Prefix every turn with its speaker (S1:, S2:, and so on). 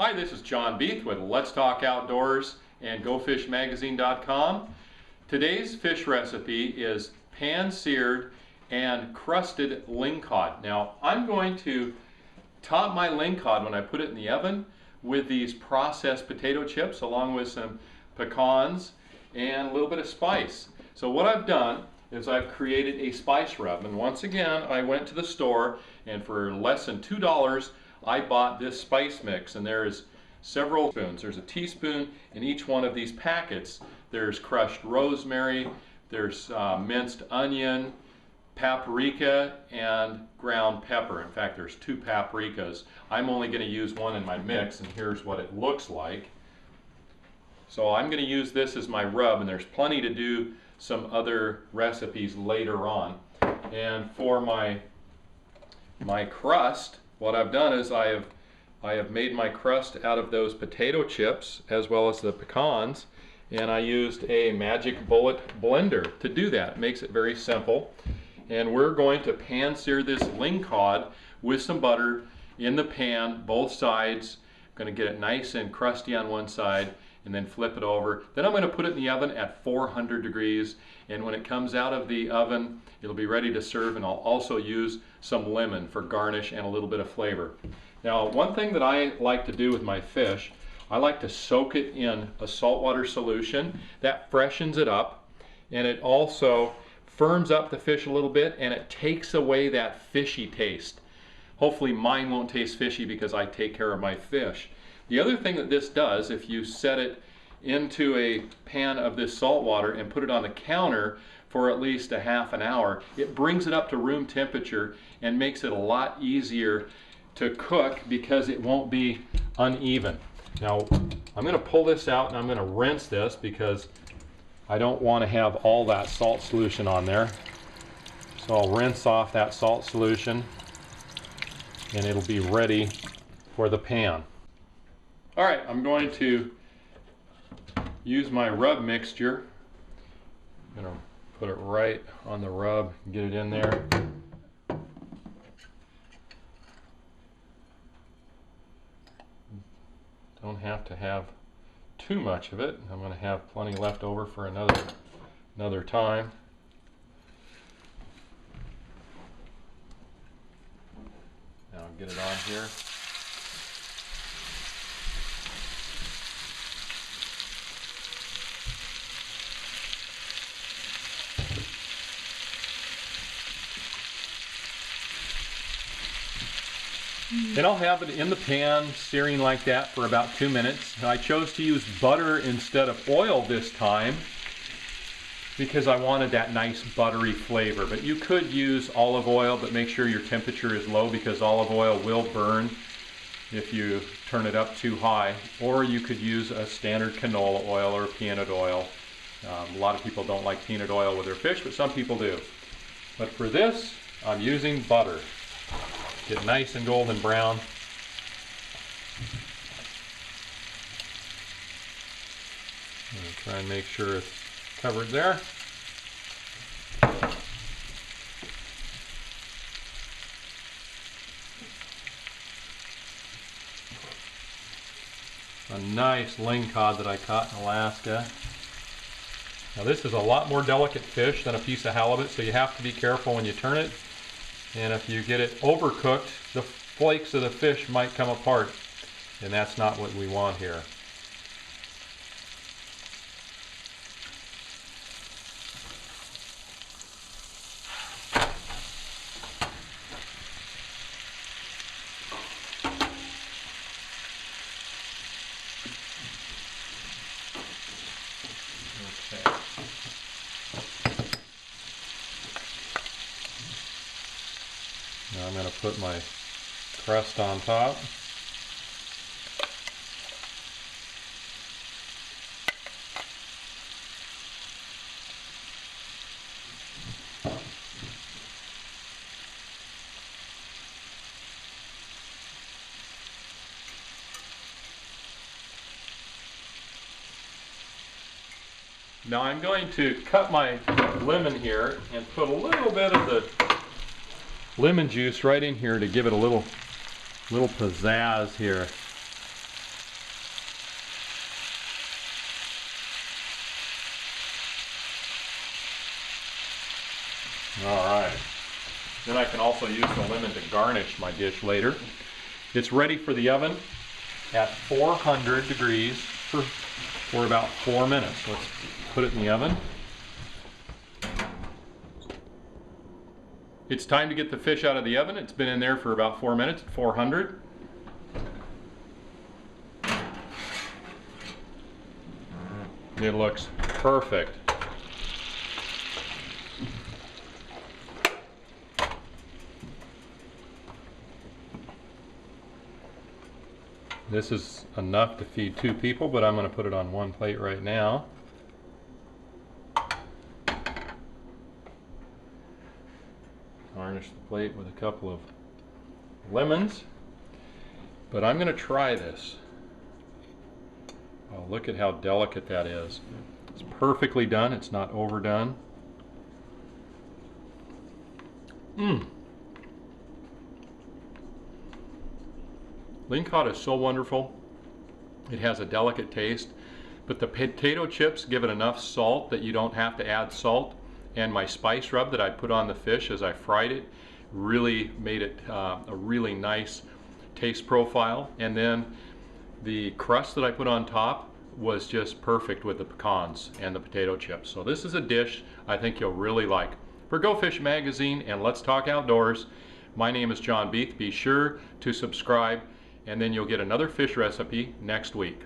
S1: Hi, this is John Beath with Let's Talk Outdoors and GoFishMagazine.com. Today's fish recipe is pan-seared and crusted lingcod. Now, I'm going to top my lingcod when I put it in the oven with these processed potato chips along with some pecans and a little bit of spice. So what I've done is I've created a spice rub, and once again I went to the store and for less than $2 I bought this spice mix, and there's several spoons. There's a teaspoon in each one of these packets. There's crushed rosemary, there's minced onion, paprika, and ground pepper. In fact, there's 2 paprikas. I'm only going to use one in my mix, and here's what it looks like. So I'm going to use this as my rub, and there's plenty to do some other recipes later on. And for my crust, what I've done is I have made my crust out of those potato chips as well as the pecans, and I used a Magic Bullet blender to do that. It makes it very simple. And we're going to pan sear this lingcod with some butter in the pan, both sides. I'm going to get it nice and crusty on one side and then flip it over. Then I'm going to put it in the oven at 400 degrees, and when it comes out of the oven it'll be ready to serve, and I'll also use some lemon for garnish and a little bit of flavor. Now, one thing that I like to do with my fish, I like to soak it in a saltwater solution. That freshens it up, and it also firms up the fish a little bit, and it takes away that fishy taste. Hopefully mine won't taste fishy because I take care of my fish. The other thing that this does, if you set it into a pan of this salt water and put it on the counter for at least a half an hour, it brings it up to room temperature and makes it a lot easier to cook because it won't be uneven. Now, I'm going to pull this out and I'm going to rinse this because I don't want to have all that salt solution on there. So I'll rinse off that salt solution and it'll be ready for the pan. Alright, I'm going to use my rub mixture. I'm going to put it right on the rub, get it in there. Don't have to have too much of it. I'm going to have plenty left over for another time. Now I'll get it on here. Then I'll have it in the pan searing like that for about 2 minutes. I chose to use butter instead of oil this time because I wanted that nice buttery flavor. But you could use olive oil, but make sure your temperature is low because olive oil will burn if you turn it up too high. Or you could use a standard canola oil or peanut oil. A lot of people don't like peanut oil with their fish, but some people do. But for this, I'm using butter. Get nice and golden brown. Try and make sure it's covered there. A nice lingcod that I caught in Alaska. Now this is a lot more delicate fish than a piece of halibut, so you have to be careful when you turn it. And if you get it overcooked, the flakes of the fish might come apart, and that's not what we want here. Okay. Now I'm going to put my crust on top. Now I'm going to cut my lemon here and put a little bit of the lemon juice right in here to give it a little pizzazz here. All right. Then I can also use the lemon to garnish my dish later. It's ready for the oven at 400 degrees for about 4 minutes. Let's put it in the oven. It's time to get the fish out of the oven. It's been in there for about 4 minutes at 400. It looks perfect. This is enough to feed 2 people, but I'm going to put it on 1 plate right now. Garnish the plate with a couple of lemons. But I'm going to try this. Oh, look at how delicate that is. It's perfectly done. It's not overdone. Lingcod is so wonderful. It has a delicate taste, but the potato chips give it enough salt that you don't have to add salt. And my spice rub that I put on the fish as I fried it really made it a really nice taste profile. And then the crust that I put on top was just perfect with the pecans and the potato chips. So this is a dish I think you'll really like. For Go Fish Magazine and Let's Talk Outdoors, my name is John Beath. Be sure to subscribe, and then you'll get another fish recipe next week.